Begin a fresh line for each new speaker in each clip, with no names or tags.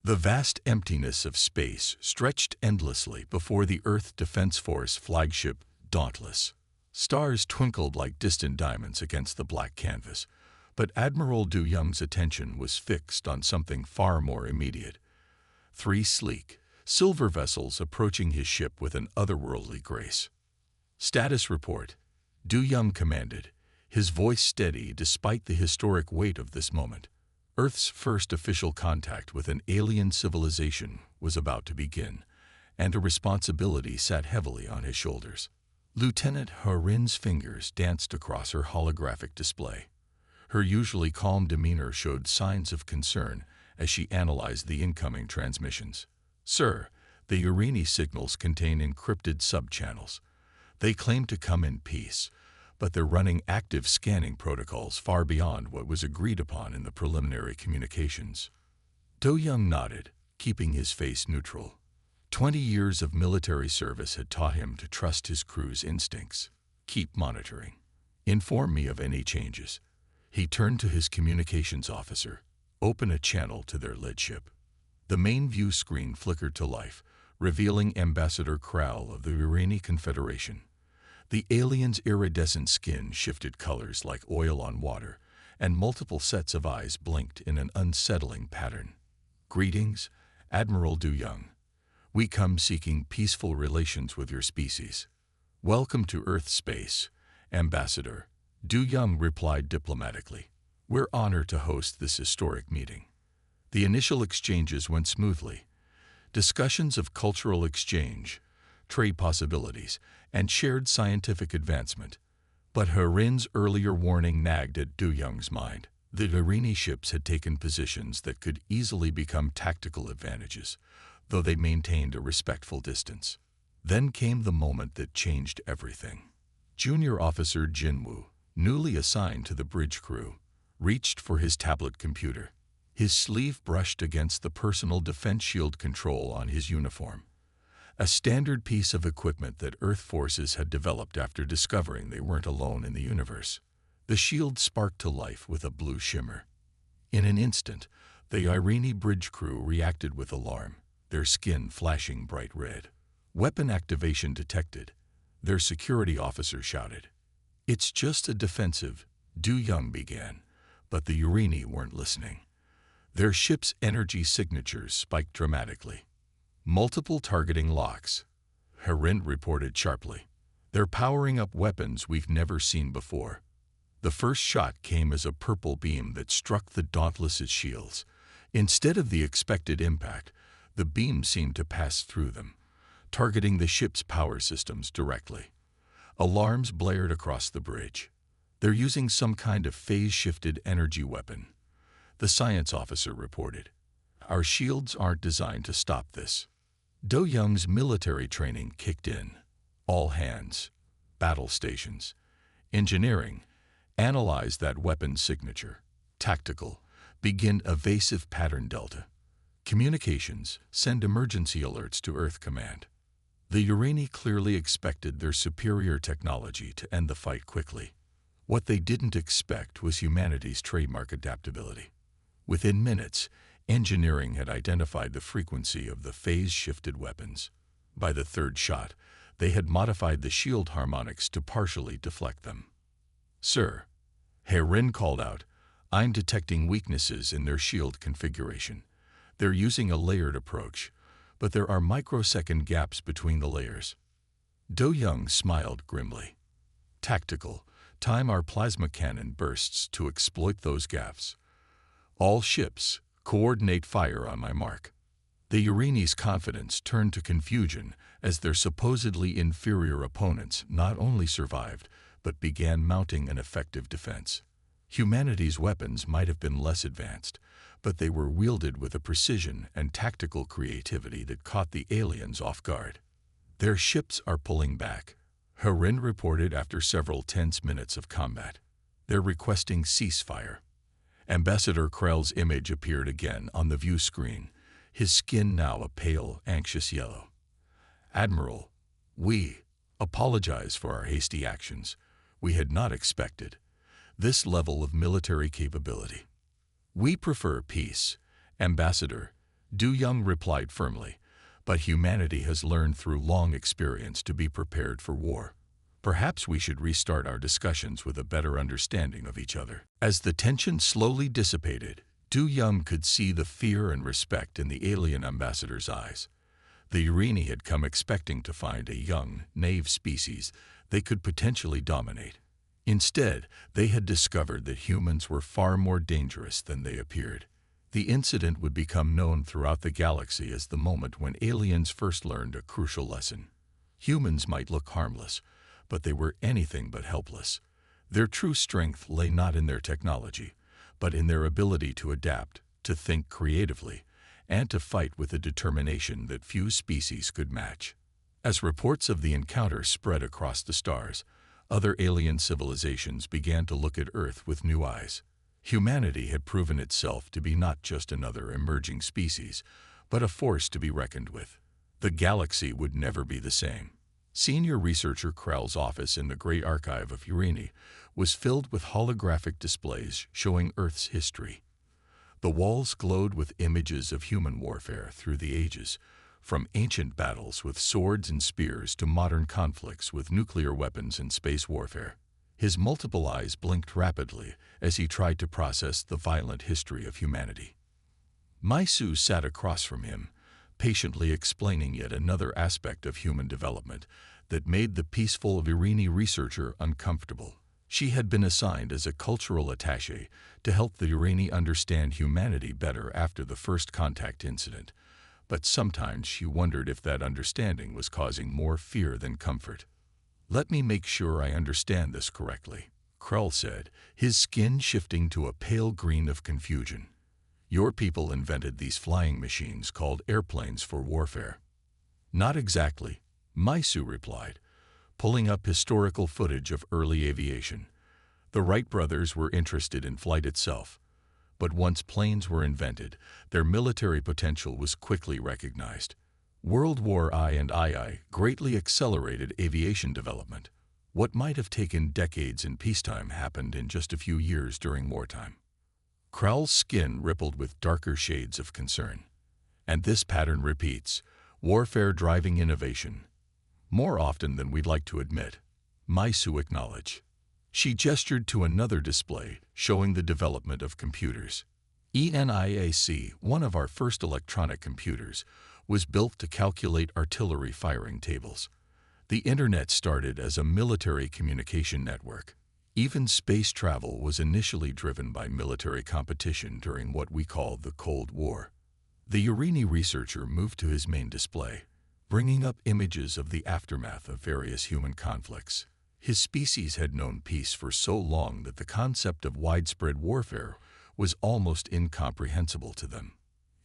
The vast emptiness of space stretched endlessly before the Earth Defense Force flagship, Dauntless. Stars twinkled like distant diamonds against the black canvas, but Admiral Du Young's attention was fixed on something far more immediate. 3 sleek, silver vessels approaching his ship with an otherworldly grace. "Status report," Du Young commanded, his voice steady despite the historic weight of this moment. Earth's first official contact with an alien civilization was about to begin, and a responsibility sat heavily on his shoulders. Lieutenant Harin's fingers danced across her holographic display. Her usually calm demeanor showed signs of concern as she analyzed the incoming transmissions. "Sir, the Urini signals contain encrypted sub-channels. They claim to come in peace, but they're running active scanning protocols far beyond what was agreed upon in the preliminary communications." Du Young nodded, keeping his face neutral. 20 years of military service had taught him to trust his crew's instincts. "Keep monitoring. Inform me of any changes." He turned to his communications officer. "Open a channel to their lead ship." The main view screen flickered to life, revealing Ambassador Krall of the Urini Confederation. The alien's iridescent skin shifted colors like oil on water, and multiple sets of eyes blinked in an unsettling pattern. "Greetings, Admiral Du Young. We come seeking peaceful relations with your species." "Welcome to Earth space, Ambassador," Du Young replied diplomatically. "We're honored to host this historic meeting." The initial exchanges went smoothly. Discussions of cultural exchange, trade possibilities, and shared scientific advancement. But Harin's earlier warning nagged at Du Young's mind. The Urini ships had taken positions that could easily become tactical advantages, though they maintained a respectful distance. Then came the moment that changed everything. Junior Officer Jinwoo, newly assigned to the bridge crew, reached for his tablet computer. His sleeve brushed against the personal defense shield control on his uniform, a standard piece of equipment that Earth forces had developed after discovering they weren't alone in the universe. The shield sparked to life with a blue shimmer. In an instant, the Urini bridge crew reacted with alarm, their skin flashing bright red. "Weapon activation detected," their security officer shouted. "It's just a defensive," Du Young began, but the Urini weren't listening. Their ship's energy signatures spiked dramatically. "Multiple targeting locks," Harin reported sharply. "They're powering up weapons we've never seen before." The first shot came as a purple beam that struck the Dauntless's shields. Instead of the expected impact, the beam seemed to pass through them, targeting the ship's power systems directly. Alarms blared across the bridge. "They're using some kind of phase-shifted energy weapon," the science officer reported. "Our shields aren't designed to stop this." Du Young's military training kicked in. All hands, battle stations, engineering, analyze that weapon signature. Tactical, begin evasive pattern delta. Communications, send emergency alerts to Earth Command. The Urini clearly expected their superior technology to end the fight quickly. What they didn't expect was humanity's trademark adaptability. Within minutes, engineering had identified the frequency of the phase-shifted weapons. By the third shot, they had modified the shield harmonics to partially deflect them. "Sir," Harin called out, "I'm detecting weaknesses in their shield configuration. They're using a layered approach, but there are microsecond gaps between the layers." Du Young smiled grimly. "Tactical, time our plasma cannon bursts to exploit those gaps. All ships, coordinate fire on my mark." The Urini's confidence turned to confusion as their supposedly inferior opponents not only survived, but began mounting an effective defense. Humanity's weapons might have been less advanced, but they were wielded with a precision and tactical creativity that caught the aliens off guard. "Their ships are pulling back," Harin reported after several tense minutes of combat. "They're requesting ceasefire." Ambassador Krell's image appeared again on the view screen, his skin now a pale, anxious yellow. "Admiral, we apologize for our hasty actions. We had not expected this level of military capability. We prefer peace, Ambassador," Du Young replied firmly, but humanity has learned through long experience to be prepared for war. Perhaps we should restart our discussions with a better understanding of each other. As the tension slowly dissipated, Du Young could see the fear and respect in the alien ambassador's eyes. The Urini had come expecting to find a young, naive species they could potentially dominate. Instead, they had discovered that humans were far more dangerous than they appeared. The incident would become known throughout the galaxy as the moment when aliens first learned a crucial lesson. Humans might look harmless, but they were anything but helpless. Their true strength lay not in their technology, but in their ability to adapt, to think creatively, and to fight with a determination that few species could match. As reports of the encounter spread across the stars, other alien civilizations began to look at Earth with new eyes. Humanity had proven itself to be not just another emerging species, but a force to be reckoned with. The galaxy would never be the same. Senior researcher Krell's office in the Great Archive of Urini was filled with holographic displays showing Earth's history. The walls glowed with images of human warfare through the ages, from ancient battles with swords and spears to modern conflicts with nuclear weapons and space warfare. His multiple eyes blinked rapidly as he tried to process the violent history of humanity. Maisu sat across from him, patiently explaining yet another aspect of human development that made the peaceful Urini researcher uncomfortable. She had been assigned as a cultural attaché to help the Urini understand humanity better after the first contact incident, but sometimes she wondered if that understanding was causing more fear than comfort. "Let me make sure I understand this correctly," Krell said, his skin shifting to a pale green of confusion. "Your people invented these flying machines called airplanes for warfare." "Not exactly," Maisu replied, pulling up historical footage of early aviation. The Wright brothers were interested in flight itself, but once planes were invented, their military potential was quickly recognized. World War I and II greatly accelerated aviation development. What might have taken decades in peacetime happened in just a few years during wartime. Krell's skin rippled with darker shades of concern. "And this pattern repeats, warfare driving innovation. More often than we'd like to admit," Maisu acknowledged. She gestured to another display showing the development of computers. ENIAC, one of our first electronic computers, was built to calculate artillery firing tables. The Internet started as a military communication network. Even space travel was initially driven by military competition during what we call the Cold War. The Urini researcher moved to his main display, bringing up images of the aftermath of various human conflicts. His species had known peace for so long that the concept of widespread warfare was almost incomprehensible to them.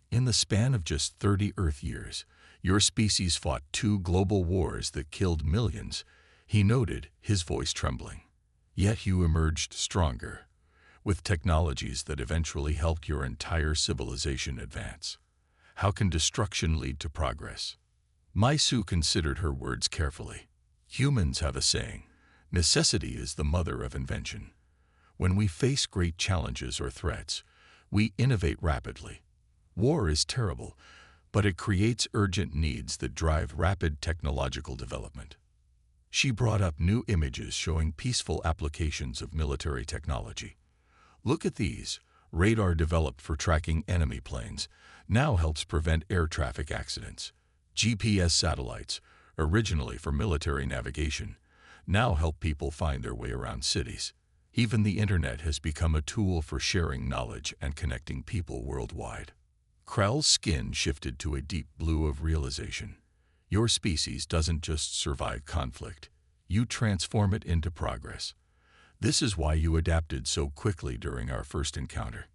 "In the span of just 30 Earth years, your species fought 2 global wars that killed millions," he noted, his voice trembling. "Yet you emerged stronger, with technologies that eventually helped your entire civilization advance. How can destruction lead to progress?" Maisu considered her words carefully. "Humans have a saying, necessity is the mother of invention. When we face great challenges or threats, we innovate rapidly. War is terrible, but it creates urgent needs that drive rapid technological development." She brought up new images showing peaceful applications of military technology. "Look at these. Radar developed for tracking enemy planes now helps prevent air traffic accidents. GPS satellites, originally for military navigation, now help people find their way around cities. Even the Internet has become a tool for sharing knowledge and connecting people worldwide." Krell's skin shifted to a deep blue of realization. "Your species doesn't just survive conflict. You transform it into progress. This is why you adapted so quickly during our first encounter."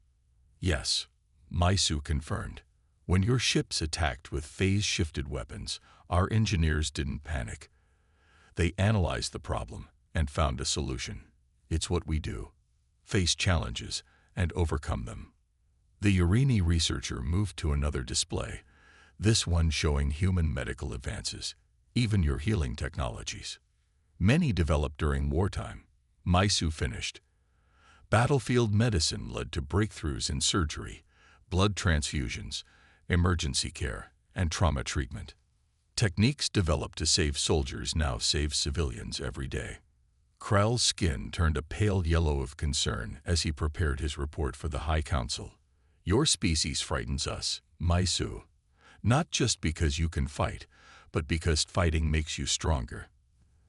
"Yes," Maisu confirmed. "When your ships attacked with phase-shifted weapons, our engineers didn't panic. They analyzed the problem and found a solution. It's what we do: face challenges and overcome them." The Urini researcher moved to another display, this one showing human medical advances, even your healing technologies. "Many developed during wartime," Maisu finished. "Battlefield medicine led to breakthroughs in surgery, blood transfusions, emergency care, and trauma treatment. Techniques developed to save soldiers now save civilians every day. Krell's skin turned a pale yellow of concern as he prepared his report for the High Council. Your species frightens us, Maisu. Not just because you can fight, but because fighting makes you stronger.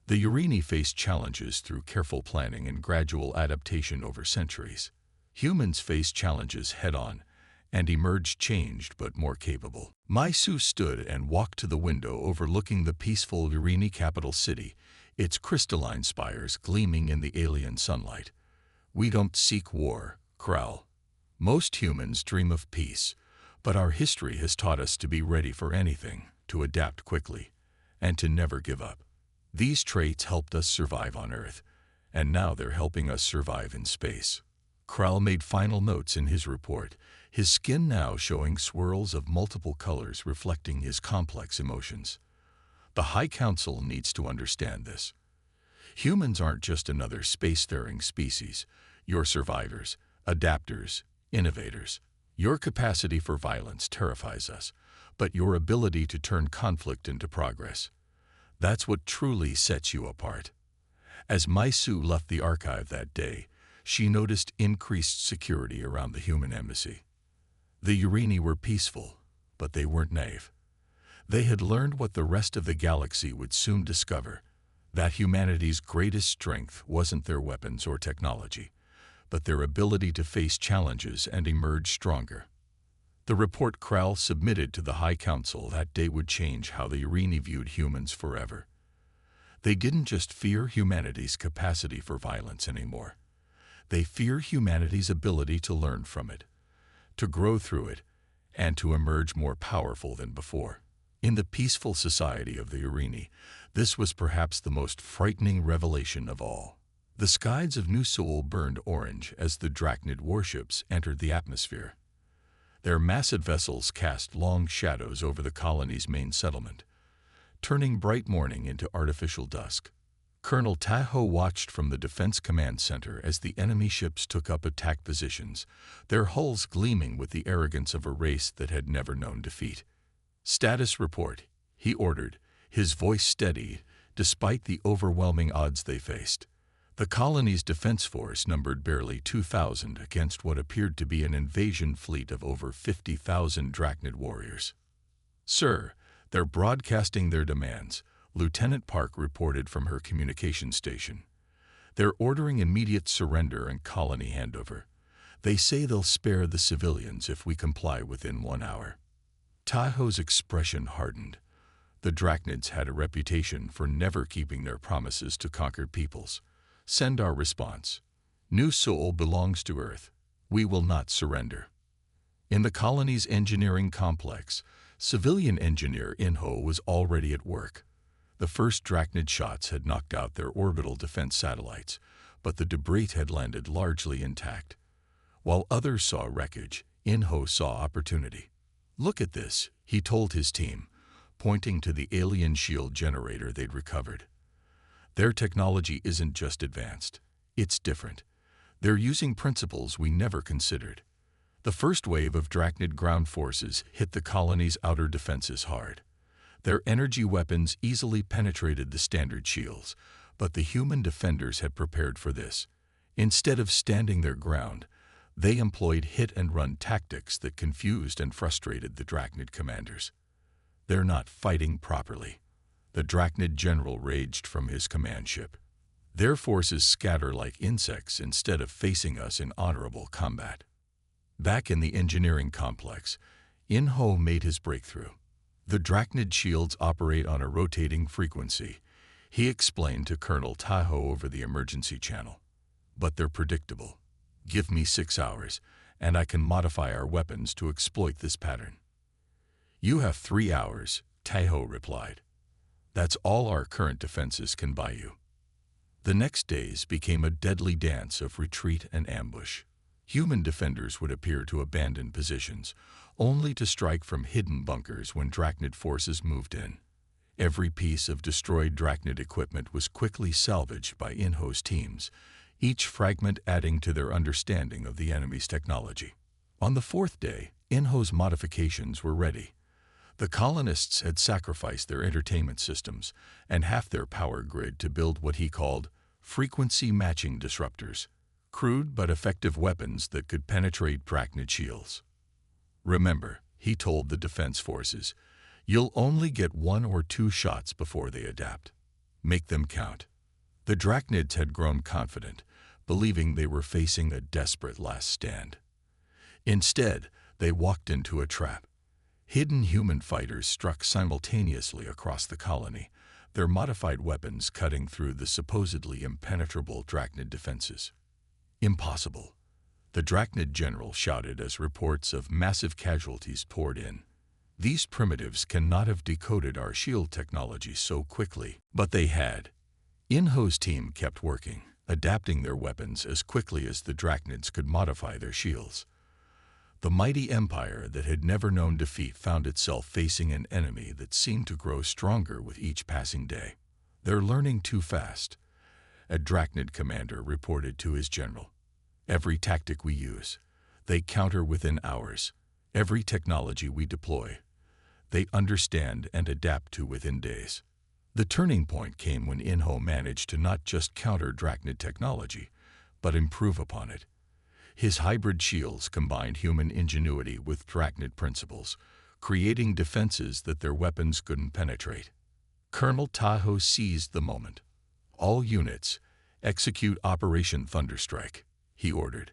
The Urini faced challenges through careful planning and gradual adaptation over centuries. Humans face challenges head-on and emerged changed but more capable. Maisu stood and walked to the window overlooking the peaceful Urini capital city, its crystalline spires gleaming in the alien sunlight. We don't seek war, Krell. Most humans dream of peace, but our history has taught us to be ready for anything, to adapt quickly, and to never give up. These traits helped us survive on Earth, and now they're helping us survive in space. Krell made final notes in his report, his skin now showing swirls of multiple colors reflecting his complex emotions. The High Council needs to understand this. Humans aren't just another spacefaring species. You're survivors, adapters, innovators. Your capacity for violence terrifies us, but your ability to turn conflict into progress, that's what truly sets you apart. As Maisu left the archive that day, she noticed increased security around the human embassy. The Urini were peaceful, but they weren't naive. They had learned what the rest of the galaxy would soon discover, that humanity's greatest strength wasn't their weapons or technology, but their ability to face challenges and emerge stronger. The report Krell submitted to the High Council that day would change how the Urini viewed humans forever. They didn't just fear humanity's capacity for violence anymore. They fear humanity's ability to learn from it, to grow through it, and to emerge more powerful than before. In the peaceful society of the Urini, this was perhaps the most frightening revelation of all. The skies of New Seoul burned orange as the Drachnid warships entered the atmosphere. Their massive vessels cast long shadows over the colony's main settlement, turning bright morning into artificial dusk. Colonel Tahoe watched from the Defense Command Center as the enemy ships took up attack positions, their hulls gleaming with the arrogance of a race that had never known defeat. "Status report," he ordered, his voice steady despite the overwhelming odds they faced. The colony's defense force numbered barely 2,000 against what appeared to be an invasion fleet of over 50,000 Drachnid warriors. "Sir, they're broadcasting their demands," Lieutenant Park reported from her communication station. "They're ordering immediate surrender and colony handover. They say they'll spare the civilians if we comply within 1 hour." Tahoe's expression hardened. The Drachnids had a reputation for never keeping their promises to conquered peoples. "Send our response. New Seoul belongs to Earth. We will not surrender." In the colony's engineering complex, civilian engineer Inho was already at work. The first Drachnid shots had knocked out their orbital defense satellites, but the debris had landed largely intact. While others saw wreckage, Inho saw opportunity. "Look at this," he told his team, pointing to the alien shield generator they'd recovered. "Their technology isn't just advanced, it's different. They're using principles we never considered." The first wave of Drachnid ground forces hit the colony's outer defenses hard. Their energy weapons easily penetrated the standard shields, but the human defenders had prepared for this. Instead of standing their ground, they employed hit-and-run tactics that confused and frustrated the Drachnid commanders. "They're not fighting properly," the Drachnid general raged from his command ship. "Their forces scatter like insects instead of facing us in honorable combat." Back in the engineering complex, Inho made his breakthrough. "The Drachnid shields operate on a rotating frequency," he explained to Colonel Tahoe over the emergency channel. "But they're predictable. Give me 6 hours, and I can modify our weapons to exploit this pattern." "You have 3 hours," Tahoe replied. "That's all our current defenses can buy you." The next days became a deadly dance of retreat and ambush. Human defenders would appear to abandon positions, only to strike from hidden bunkers when Drachnid forces moved in. Every piece of destroyed Drachnid equipment was quickly salvaged by Inho's teams, each fragment adding to their understanding of the enemy's technology. On the 4th day, Inho's modifications were ready. The colonists had sacrificed their entertainment systems and half their power grid to build what he called frequency-matching disruptors, crude but effective weapons that could penetrate drachnid shields. Remember, he told the defense forces, you'll only get 1 or 2 shots before they adapt. Make them count. The drachnids had grown confident, believing they were facing a desperate last stand. Instead, they walked into a trap. Hidden human fighters struck simultaneously across the colony, their modified weapons cutting through the supposedly impenetrable drachnid defenses. Impossible, the drachnid general shouted as reports of massive casualties poured in. These primitives cannot have decoded our shield technology so quickly, but they had. Inho's team kept working, adapting their weapons as quickly as the drachnids could modify their shields. The mighty empire that had never known defeat found itself facing an enemy that seemed to grow stronger with each passing day. They're learning too fast, a drachnid commander reported to his general. Every tactic we use, they counter within hours. Every technology we deploy, they understand and adapt to within days. The turning point came when Inho managed to not just counter drachnid technology, but improve upon it. His hybrid shields combined human ingenuity with drachnid principles, creating defenses that their weapons couldn't penetrate. Colonel Tahoe seized the moment. All units, execute Operation Thunderstrike, he ordered.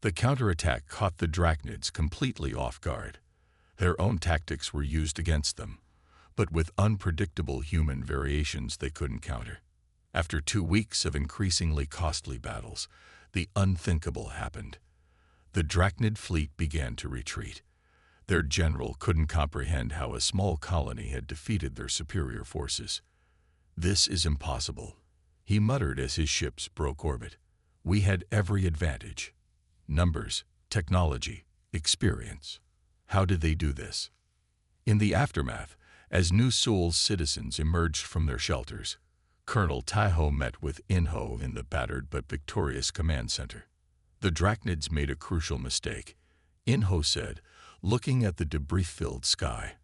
The counterattack caught the drachnids completely off guard. Their own tactics were used against them, but with unpredictable human variations they couldn't counter. After 2 weeks of increasingly costly battles, the unthinkable happened. The drachnid fleet began to retreat. Their general couldn't comprehend how a small colony had defeated their superior forces. This is impossible, he muttered as his ships broke orbit. We had every advantage. Numbers, technology, experience. How did they do this? In the aftermath, as New Seoul's citizens emerged from their shelters, Colonel Tahoe met with Inho in the battered but victorious command center. The drachnids made a crucial mistake, Inho said, looking at the debris-filled sky.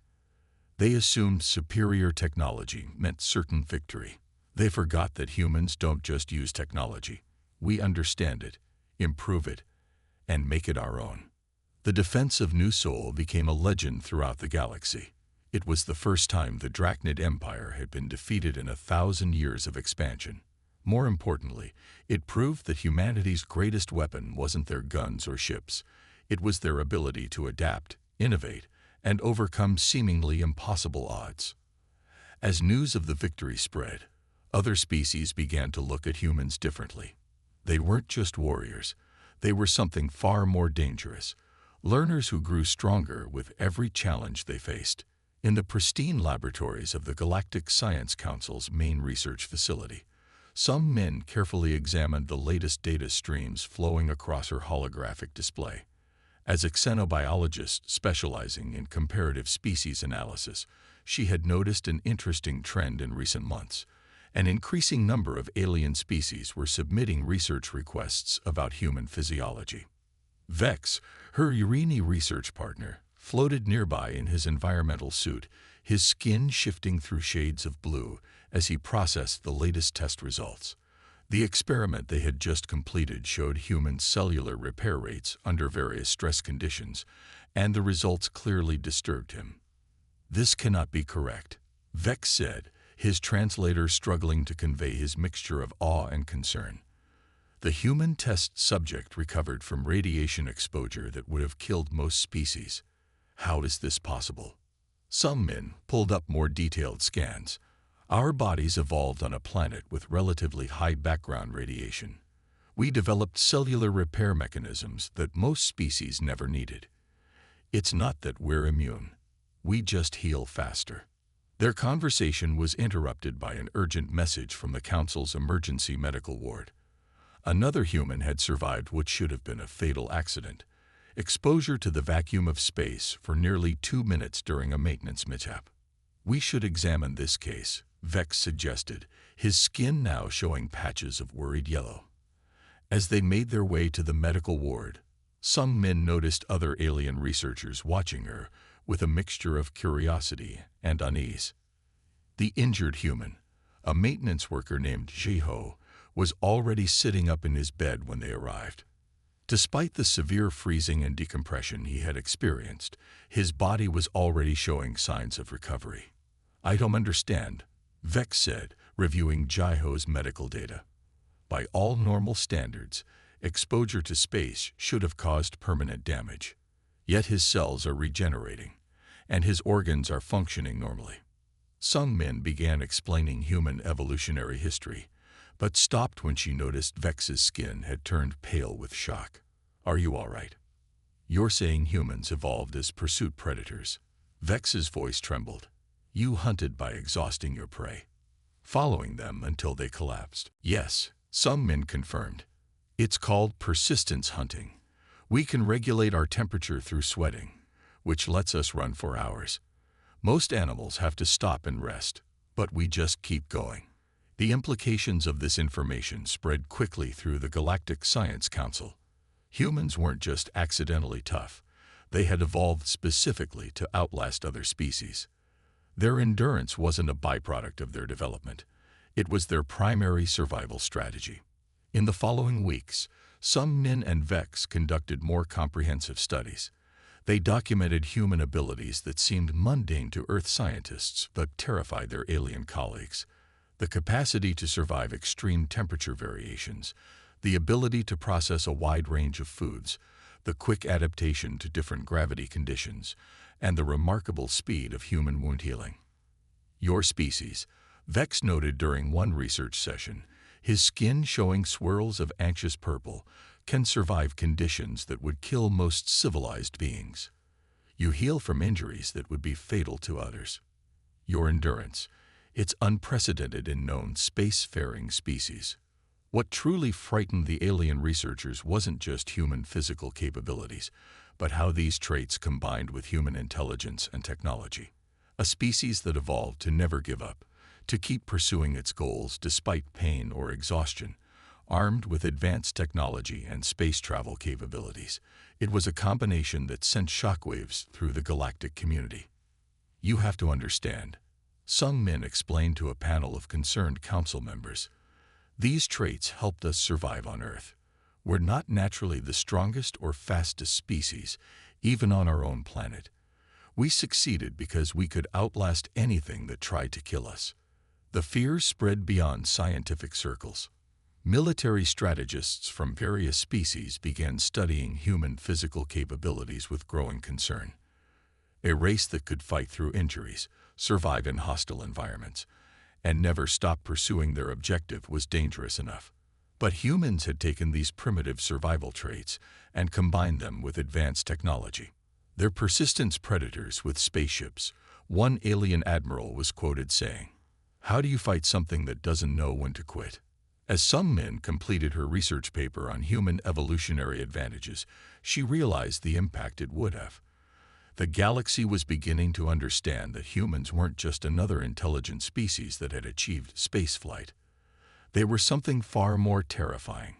They assumed superior technology meant certain victory. They forgot that humans don't just use technology. We understand it, improve it, and make it our own. The defense of New Seoul became a legend throughout the galaxy. It was the first time the Drachnid Empire had been defeated in 1,000 years of expansion. More importantly, it proved that humanity's greatest weapon wasn't their guns or ships. It was their ability to adapt, innovate, and overcome seemingly impossible odds. As news of the victory spread, other species began to look at humans differently. They weren't just warriors. They were something far more dangerous, learners who grew stronger with every challenge they faced. In the pristine laboratories of the Galactic Science Council's main research facility, some men carefully examined the latest data streams flowing across her holographic display. As a xenobiologist specializing in comparative species analysis, she had noticed an interesting trend in recent months. An increasing number of alien species were submitting research requests about human physiology. Vex, her Urini research partner, floated nearby in his environmental suit, his skin shifting through shades of blue as he processed the latest test results. The experiment they had just completed showed human cellular repair rates under various stress conditions, and the results clearly disturbed him. "This cannot be correct," Vex said, his translator struggling to convey his mixture of awe and concern. The human test subject recovered from radiation exposure that would have killed most species. How is this possible? Some men pulled up more detailed scans. Our bodies evolved on a planet with relatively high background radiation. We developed cellular repair mechanisms that most species never needed. It's not that we're immune. We just heal faster. Their conversation was interrupted by an urgent message from the Council's emergency medical ward. Another human had survived what should have been a fatal accident: exposure to the vacuum of space for nearly 2 minutes during a maintenance mishap. "We should examine this case," Vex suggested, his skin now showing patches of worried yellow. As they made their way to the medical ward, Some men noticed other alien researchers watching her with a mixture of curiosity and unease. The injured human, a maintenance worker named Jiho, was already sitting up in his bed when they arrived. Despite the severe freezing and decompression he had experienced, his body was already showing signs of recovery. "I don't understand," Vex said, reviewing Jiho's medical data. By all normal standards, exposure to space should have caused permanent damage. Yet his cells are regenerating, and his organs are functioning normally. Some men began explaining human evolutionary history, but stopped when she noticed Vex's skin had turned pale with shock. "Are you all right? You're saying humans evolved as pursuit predators." Vex's voice trembled. "You hunted by exhausting your prey, following them until they collapsed." "Yes," some men confirmed. "It's called persistence hunting. We can regulate our temperature through sweating, which lets us run for hours. Most animals have to stop and rest, but we just keep going." The implications of this information spread quickly through the Galactic Science Council. Humans weren't just accidentally tough. They had evolved specifically to outlast other species. Their endurance wasn't a byproduct of their development. It was their primary survival strategy. In the following weeks, some men and Vex conducted more comprehensive studies. They documented human abilities that seemed mundane to Earth scientists but terrified their alien colleagues. The capacity to survive extreme temperature variations, the ability to process a wide range of foods, the quick adaptation to different gravity conditions, and the remarkable speed of human wound healing. "Your species," Vex noted during one research session, his skin showing swirls of anxious purple, "can survive conditions that would kill most civilized beings. You heal from injuries that would be fatal to others. Your endurance, it's unprecedented in known spacefaring species." What truly frightened the alien researchers wasn't just human physical capabilities, but how these traits combined with human intelligence and technology. A species that evolved to never give up, to keep pursuing its goals despite pain or exhaustion, armed with advanced technology and space travel capabilities. It was a combination that sent shockwaves through the galactic community. "You have to understand," some men explained to a panel of concerned council members. "These traits helped us survive on Earth. We're not naturally the strongest or fastest species, even on our own planet. We succeeded because we could outlast anything that tried to kill us." The fears spread beyond scientific circles. Military strategists from various species began studying human physical capabilities with growing concern. A race that could fight through injuries, survive in hostile environments, and never stop pursuing their objective was dangerous enough. But humans had taken these primitive survival traits and combined them with advanced technology. They're persistence predators with spaceships. One alien admiral was quoted saying, "How do you fight something that doesn't know when to quit?" As some men completed her research paper on human evolutionary advantages, she realized the impact it would have. The galaxy was beginning to understand that humans weren't just another intelligent species that had achieved spaceflight. They were something far more terrifying.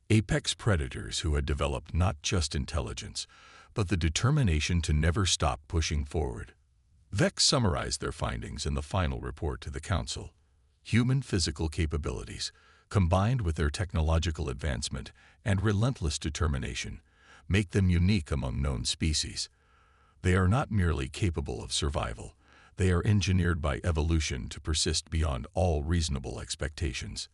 Apex predators who had developed not just intelligence, but the determination to never stop pushing forward. Vex summarized their findings in the final report to the Council. Human physical capabilities, combined with their technological advancement and relentless determination, make them unique among known species. They are not merely capable of survival, they are engineered by evolution to persist beyond all reasonable expectations.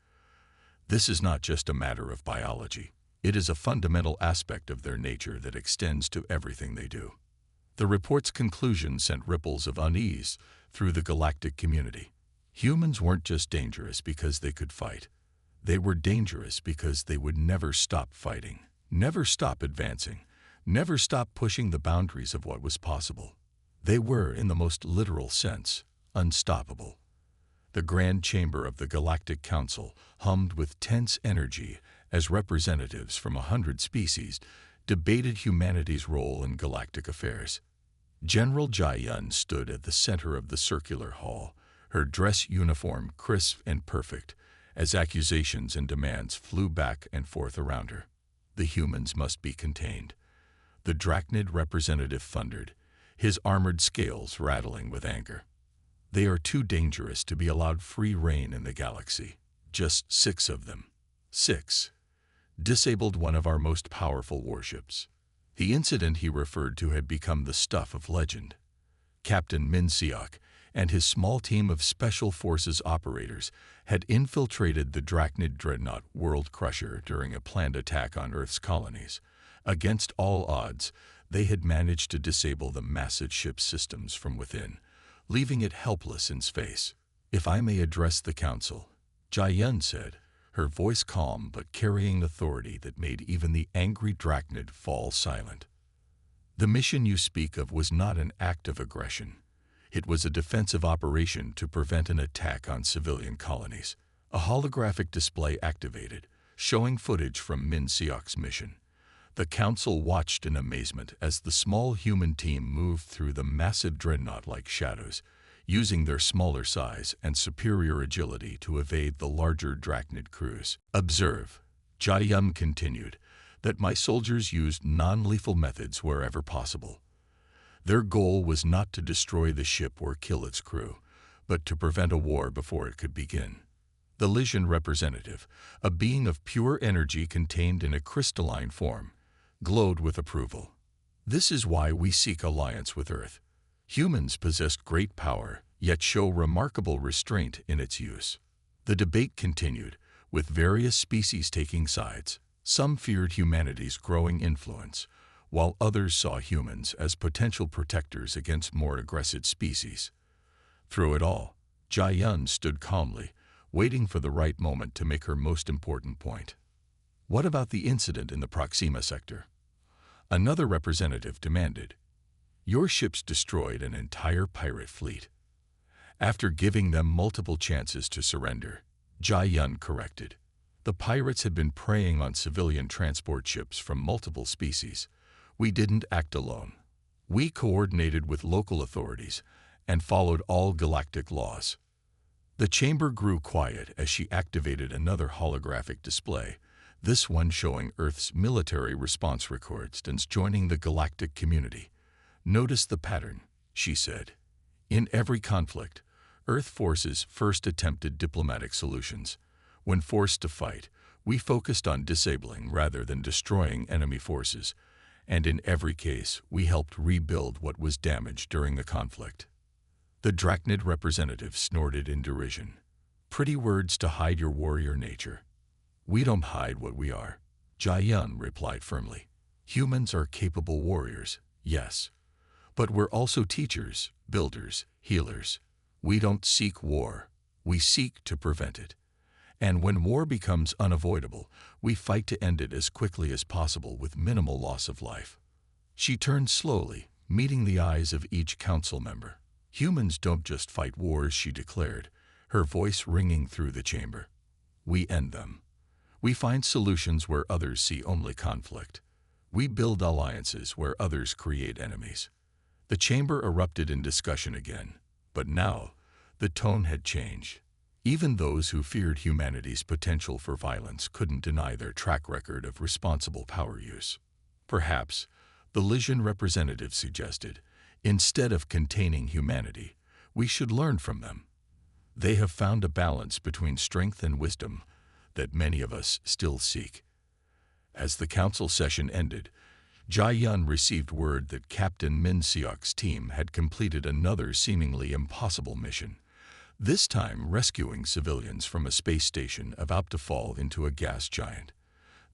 This is not just a matter of biology. It is a fundamental aspect of their nature that extends to everything they do. The report's conclusion sent ripples of unease through the galactic community. Humans weren't just dangerous because they could fight. They were dangerous because they would never stop fighting, never stop advancing, never stop pushing the boundaries of what was possible. They were, in the most literal sense, unstoppable. The grand chamber of the Galactic Council hummed with tense energy as representatives from 100 species debated humanity's role in galactic affairs. General Jai-Yun stood at the center of the circular hall, her dress uniform crisp and perfect, as accusations and demands flew back and forth around her. The humans must be contained. The Drachnid representative thundered, his armored scales rattling with anger. They are too dangerous to be allowed free rein in the galaxy. Just 6 of them. 6. Disabled one of our most powerful warships. The incident he referred to had become the stuff of legend. Captain Min Seok and his small team of Special Forces operators had infiltrated the Drachnid dreadnought World Crusher during a planned attack on Earth's colonies. Against all odds, they had managed to disable the massive ship's systems from within, leaving it helpless in space. "If I may address the Council," Jia said, her voice calm but carrying authority that made even the angry Drachnid fall silent. "The mission you speak of was not an act of aggression. It was a defensive operation to prevent an attack on civilian colonies." A holographic display activated, showing footage from Min Seok's mission. The Council watched in amazement as the small human team moved through the massive dreadnought like shadows, using their smaller size and superior agility to evade the larger Drachnid crews. "Observe," Jia continued, "that my soldiers used non-lethal methods wherever possible. Their goal was not to destroy the ship or kill its crew, but to prevent a war before it could begin." The Lysian representative, a being of pure energy contained in a crystalline form, glowed with approval. "This is why we seek alliance with Earth. Humans possess great power, yet show remarkable restraint in its use." The debate continued, with various species taking sides. Some feared humanity's growing influence, while others saw humans as potential protectors against more aggressive species. Through it all, Jia stood calmly, waiting for the right moment to make her most important point. "What about the incident in the Proxima sector?" Another representative demanded. "Your ships destroyed an entire pirate fleet." After giving them multiple chances to surrender, Jia corrected. "The pirates had been preying on civilian transport ships from multiple species. We didn't act alone. We coordinated with local authorities and followed all galactic laws." The chamber grew quiet as she activated another holographic display, this one showing Earth's military response records and joining the galactic community. "Notice the pattern," she said. "In every conflict, Earth forces first attempted diplomatic solutions. When forced to fight, we focused on disabling rather than destroying enemy forces, and in every case, we helped rebuild what was damaged during the conflict." The Drachnid representative snorted in derision. "Pretty words to hide your warrior nature." "We don't hide what we are," Jia replied firmly. "Humans are capable warriors, yes. But we're also teachers, builders, healers. We don't seek war, we seek to prevent it. And when war becomes unavoidable, we fight to end it as quickly as possible with minimal loss of life." She turned slowly, meeting the eyes of each council member. "Humans don't just fight wars," she declared, her voice ringing through the chamber. "We end them. We find solutions where others see only conflict. We build alliances where others create enemies." The chamber erupted in discussion again, but now the tone had changed. Even those who feared humanity's potential for violence couldn't deny their track record of responsible power use. "Perhaps," the Lysian representative suggested, "instead of containing humanity, we should learn from them. They have found a balance between strength and wisdom that many of us still seek." As the council session ended, Jia received word that Captain Min Seok's team had completed another seemingly impossible mission, this time rescuing civilians from a space station about to fall into a gas giant.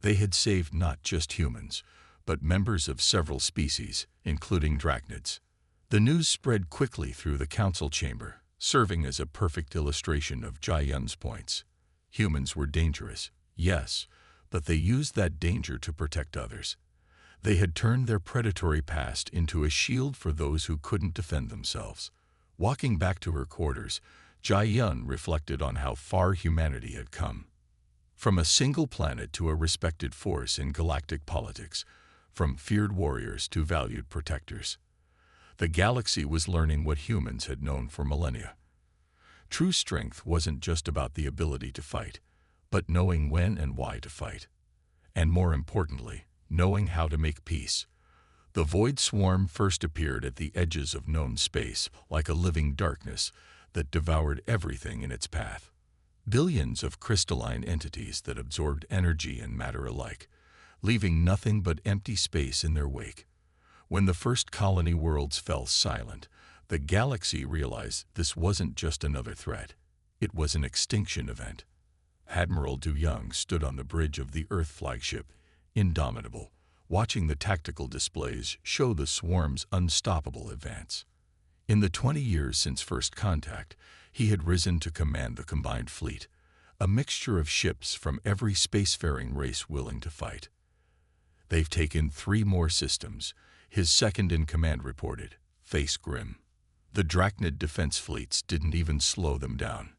They had saved not just humans, but members of several species, including Drachnids. The news spread quickly through the council chamber, serving as a perfect illustration of Jia's points. Humans were dangerous, yes, but they used that danger to protect others. They had turned their predatory past into a shield for those who couldn't defend themselves. Walking back to her quarters, Jia reflected on how far humanity had come. From a single planet to a respected force in galactic politics, from feared warriors to valued protectors. The galaxy was learning what humans had known for millennia. True strength wasn't just about the ability to fight, but knowing when and why to fight. and more importantly, knowing how to make peace. The Void Swarm first appeared at the edges of known space like a living darkness that devoured everything in its path. Billions of crystalline entities that absorbed energy and matter alike, leaving nothing but empty space in their wake. When the first colony worlds fell silent, the galaxy realized this wasn't just another threat. It was an extinction event. Admiral Du Young stood on the bridge of the Earth flagship, indomitable, watching the tactical displays show the swarm's unstoppable advance. In the 20 years since first contact, he had risen to command the combined fleet, a mixture of ships from every spacefaring race willing to fight. "They've taken 3 more systems," his second-in-command reported, face grim. The Drachnid defense fleets didn't even slow them down.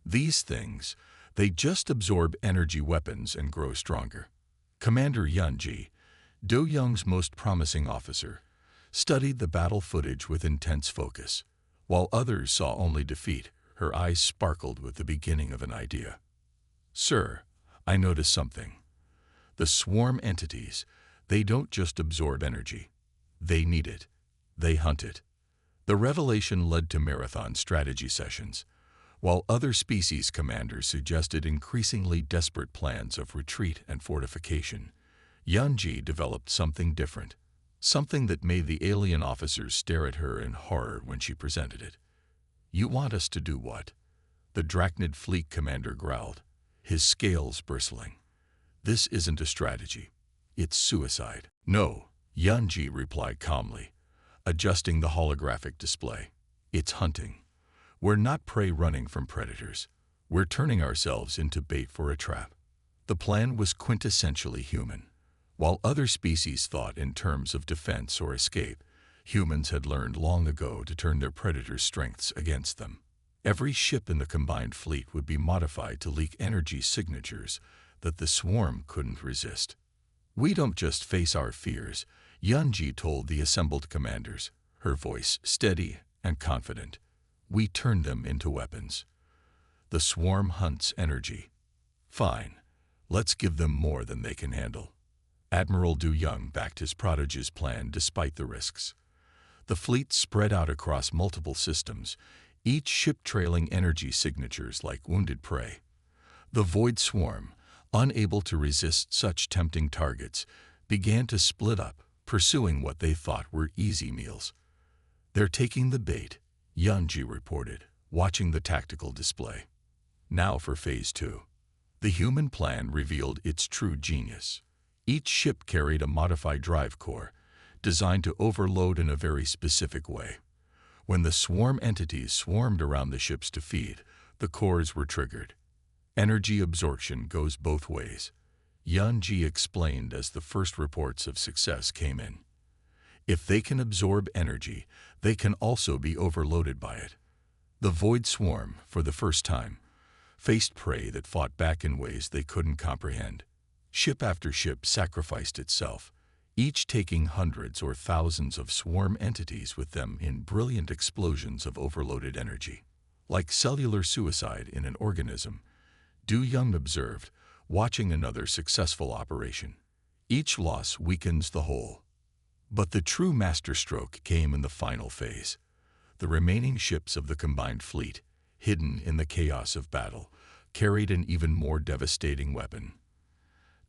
"These things, they just absorb energy weapons and grow stronger." Commander Yunji, Do Young's most promising officer, studied the battle footage with intense focus. While others saw only defeat, her eyes sparkled with the beginning of an idea. "Sir, I noticed something. The swarm entities, they don't just absorb energy. They need it. They hunt it." The revelation led to marathon strategy sessions. While other species commanders suggested increasingly desperate plans of retreat and fortification, Yunji developed something different, something that made the alien officers stare at her in horror when she presented it. "You want us to do what?" The Drachnid fleet commander growled, his scales bristling. "This isn't a strategy. It's suicide." "No," Yunji replied calmly, adjusting the holographic display. "It's hunting. We're not prey running from predators. We're turning ourselves into bait for a trap." The plan was quintessentially human. While other species thought in terms of defense or escape, humans had learned long ago to turn their predators' strengths against them. Every ship in the combined fleet would be modified to leak energy signatures that the swarm couldn't resist. "We don't just face our fears," Yunji told the assembled commanders, her voice steady and confident. "We turn them into weapons. The swarm hunts energy. Fine, let's give them more than they can handle." Admiral Du Young backed his protege's plan despite the risks. The fleet spread out across multiple systems, each ship trailing energy signatures like wounded prey. The Void Swarm, unable to resist such tempting targets, began to split up, pursuing what they thought were easy meals. "They're taking the bait," Yunji reported, watching the tactical display. Now for Phase 2. The human plan revealed its true genius. Each ship carried a modified drive core, designed to overload in a very specific way. When the swarm entities swarmed around the ships to feed, the cores were triggered. "Energy absorption goes both ways," Yunji explained as the first reports of success came in. "If they can absorb energy, they can also be overloaded by it." The Void Swarm, for the first time, faced prey that fought back in ways they couldn't comprehend. Ship after ship sacrificed itself, each taking hundreds or thousands of swarm entities with them in brilliant explosions of overloaded energy. Like cellular suicide in an organism, Du Young observed, watching another successful operation. Each loss weakens the whole. But the true masterstroke came in the final phase. The remaining ships of the combined fleet, hidden in the chaos of battle, carried an even more devastating weapon.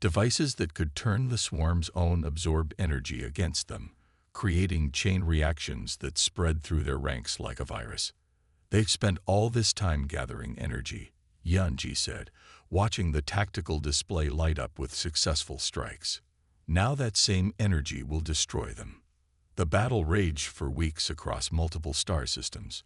Devices that could turn the swarm's own absorbed energy against them, creating chain reactions that spread through their ranks like a virus. "They've spent all this time gathering energy," Yunji said, watching the tactical display light up with successful strikes. "Now that same energy will destroy them." The battle raged for weeks across multiple star systems.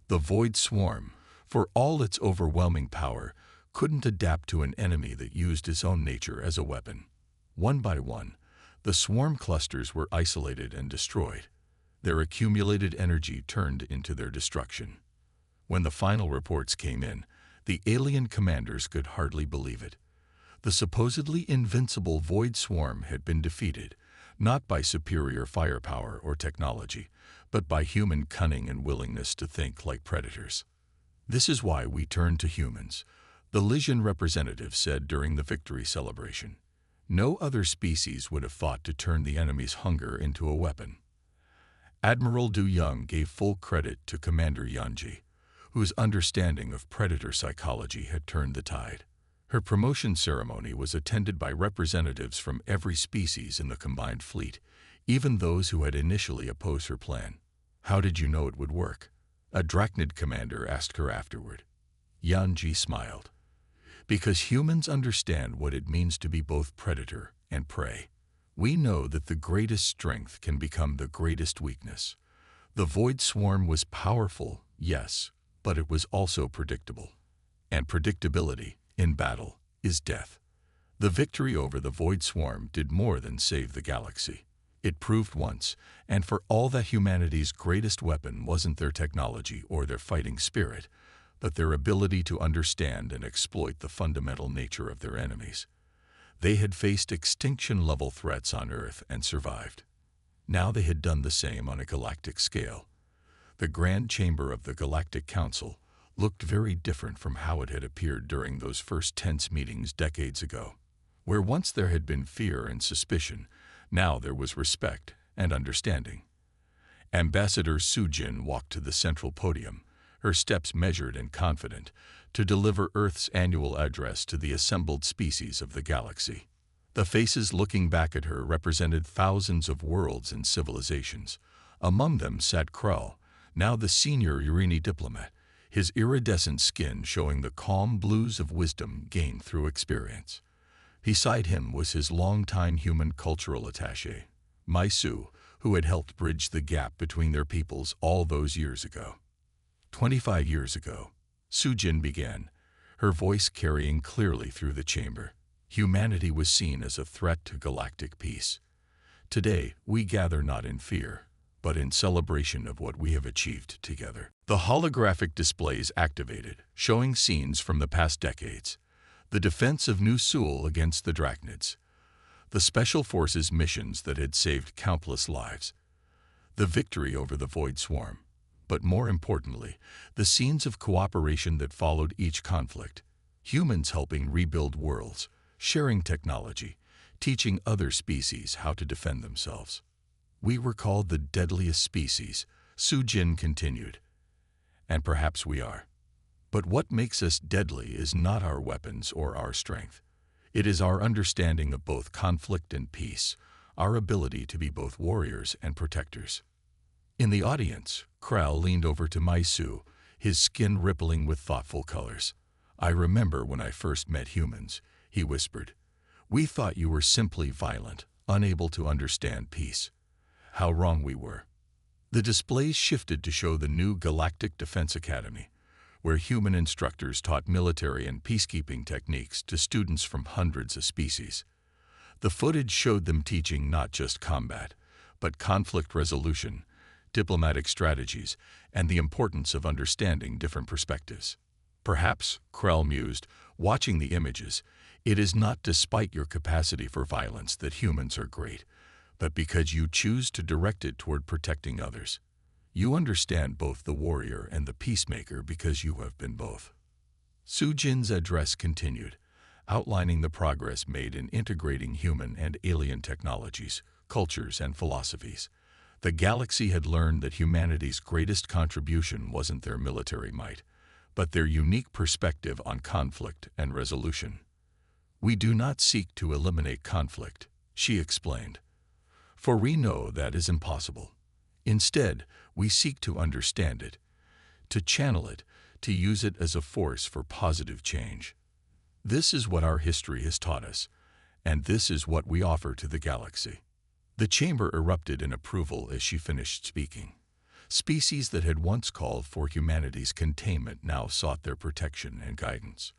The Void Swarm, for all its overwhelming power, couldn't adapt to an enemy that used its own nature as a weapon. One by one, the swarm clusters were isolated and destroyed, their accumulated energy turned into their destruction. When the final reports came in, the alien commanders could hardly believe it. The supposedly invincible Void Swarm had been defeated, not by superior firepower or technology, but by human cunning and willingness to think like predators. "This is why we turn to humans," the Lysian representative said during the victory celebration. No other species would have thought to turn the enemy's hunger into a weapon. Admiral Du Young gave full credit to Commander Yanji, whose understanding of predator psychology had turned the tide. Her promotion ceremony was attended by representatives from every species in the combined fleet, even those who had initially opposed her plan. "How did you know it would work?" a Drachnid commander asked her afterward. Yanji smiled. "Because humans understand what it means to be both predator and prey. We know that the greatest strength can become the greatest weakness. The Void Swarm was powerful, yes, but it was also predictable. And predictability, in battle, is death. The victory over the Void Swarm did more than save the galaxy. It proved once, and for all that humanity's greatest weapon wasn't their technology or their fighting spirit, but their ability to understand and exploit the fundamental nature of their enemies. They had faced extinction-level threats on Earth and survived. Now they had done the same on a galactic scale. The Grand Chamber of the Galactic Council looked very different from how it had appeared during those first tense meetings decades ago. Where once there had been fear and suspicion, now there was respect and understanding. Ambassador Sujin walked to the central podium, her steps measured and confident, to deliver Earth's annual address to the assembled species of the galaxy. The faces looking back at her represented thousands of worlds and civilizations. Among them sat Krell, now the senior Urini diplomat, his iridescent skin showing the calm blues of wisdom gained through experience. Beside him was his longtime human cultural attaché, Maisu, who had helped bridge the gap between their peoples all those years ago. 25 years ago, Sujin began, her voice carrying clearly through the chamber. Humanity was seen as a threat to galactic peace. Today, we gather not in fear, but in celebration of what we have achieved together. The holographic displays activated, showing scenes from the past decades. The defense of New Seoul against the Drachnids. The Special Forces missions that had saved countless lives. The victory over the Void Swarm. But more importantly, the scenes of cooperation that followed each conflict. Humans helping rebuild worlds, sharing technology, teaching other species how to defend themselves. "We were called the deadliest species," Sujin continued. "And perhaps we are. But what makes us deadly is not our weapons or our strength. It is our understanding of both conflict and peace, our ability to be both warriors and protectors." In the audience, Krell leaned over to Maisu, his skin rippling with thoughtful colors. "I remember when I first met humans," he whispered. "We thought you were simply violent, unable to understand peace. How wrong we were." The displays shifted to show the new Galactic Defense Academy, where human instructors taught military and peacekeeping techniques to students from hundreds of species. The footage showed them teaching not just combat, but conflict resolution, diplomatic strategies, and the importance of understanding different perspectives. "Perhaps," Krell mused, watching the images, "it is not despite your capacity for violence that humans are great, but because you choose to direct it toward protecting others. You understand both the warrior and the peacemaker because you have been both." Sujin's address continued, outlining the progress made in integrating human and alien technologies, cultures, and philosophies. The galaxy had learned that humanity's greatest contribution wasn't their military might, but their unique perspective on conflict and resolution. "We do not seek to eliminate conflict," she explained, "for we know that is impossible. Instead, we seek to understand it, to channel it, to use it as a force for positive change. This is what our history has taught us, and this is what we offer to the galaxy." The chamber erupted in approval as she finished speaking. Species that had once called for humanity's containment now sought their protection and guidance.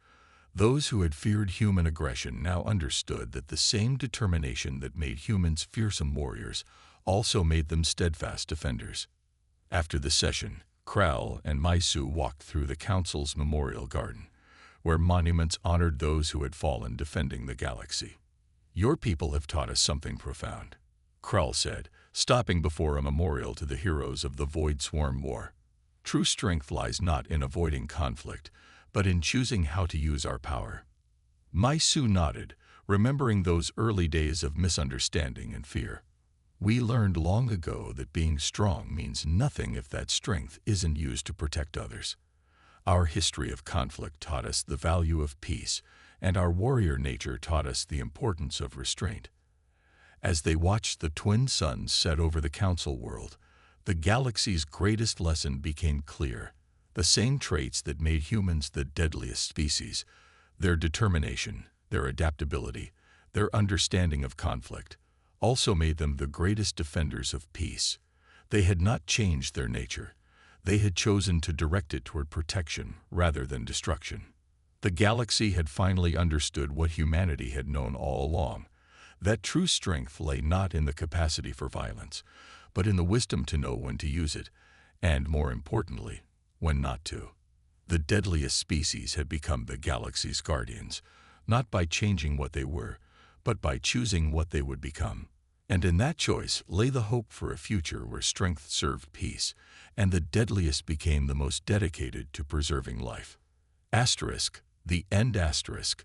Those who had feared human aggression now understood that the same determination that made humans fearsome warriors also made them steadfast defenders. After the session, Krell and Maisu walked through the Council's Memorial Garden, where monuments honored those who had fallen defending the galaxy. "Your people have taught us something profound," Krell said, stopping before a memorial to the heroes of the Void Swarm War. "True strength lies not in avoiding conflict, but in choosing how to use our power." Maisu nodded, remembering those early days of misunderstanding and fear. We learned long ago that being strong means nothing if that strength isn't used to protect others. Our history of conflict taught us the value of peace, and our warrior nature taught us the importance of restraint. As they watched the twin suns set over the Council world, the galaxy's greatest lesson became clear. The same traits that made humans the deadliest species, their determination, their adaptability, their understanding of conflict, also made them the greatest defenders of peace. They had not changed their nature. They had chosen to direct it toward protection rather than destruction. The galaxy had finally understood what humanity had known all along, that true strength lay not in the capacity for violence, but in the wisdom to know when to use it, and, more importantly, when not to. The deadliest species had become the galaxy's guardians, not by changing what they were, but by choosing what they would become. And in that choice lay the hope for a future where strength served peace, and the deadliest became the most dedicated to preserving life. Asterisk, the end asterisk.